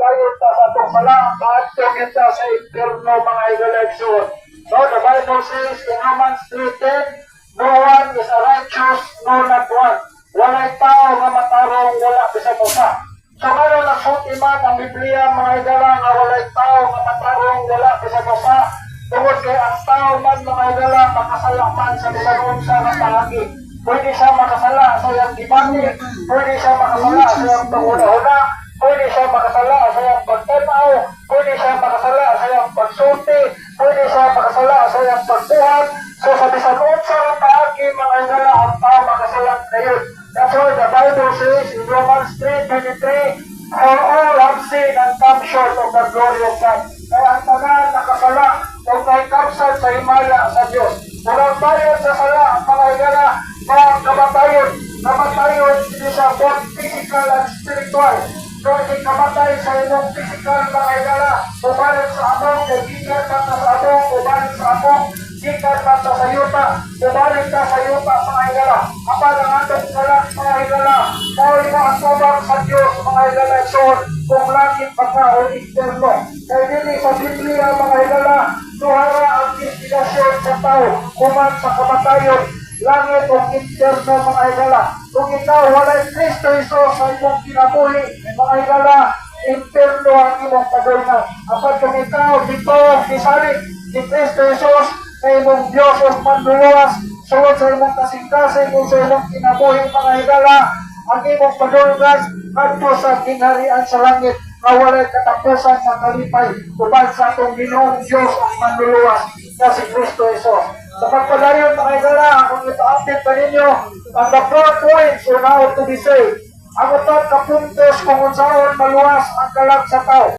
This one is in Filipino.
magbayad ta sa itong sala, kaatong kita sa impierno mga idolexon. So the Bible says in Romans 3:10, no one is a righteous, no not one. Walay tao nga matarong wala bisan usa. So karon nagsuti man ang Biblia mga idala nga walay tao nga matarong wala bisan usa. Tungod kay ang tao man mga idala makasala man sa bisan unsa nga paagi. Pwede siya makasala sa iyang gibati, pwede siya makasala sa iyang panguna-una, pwede siya makasala sa iyang pagtanaw, pwede siya makasala sa iyang pagsulti, pwede siya makasala sa iyang pagbuhat. So sa bisan unsa nga paagi mga idala ang tao makasala kayon. That's why the Bible says in Romans 3:23, for all have sinned and come short of the glory of God. Kaya ang tanan nakasala kung kay kapsat sa himaya sa Diyos. Walang bayad sa sala ang mga igala, mga kamatayon. Kamatayon hindi sa both physical and spiritual. So hindi kamatay sa inyong physical mga igala, umalit sa among, gigikan mata sa among, umalit sa among, gigikan mata sa yuta, umalit ka sa yuta mga igala. Kapag ang atong sala mga igala, kaya mo ang sabang sa Diyos mga igala, so kung langit baka o interno. Kaya hindi sa Biblia mga igala, tuhara ang inspirasyon sa tao, kuman sa kamatayon, langit o interno mga igala. Kung ikaw walay Kristo Isos sa imong kinabuhi, mga igala, interno ang imong pagulungan. Kapag kung ikaw dito, isalit ni Kristo Isos sa imong Diyos o manluluwas, suwad sa imong kasing-kasing o sa imong kinabuhi mga igala, ang imong pagulungan kadto sa kingharian sa langit na walay katapusan sa kalipay uban sa atong Ginoong Diyos ang manluluwas na si Kristo Isos. Sa pagpadayon mga igala, kung ito-update pa ninyo, ang the 4 points on how to be saved. Ang upat ka puntos kung unsaon maluwas ang kalag sa tao.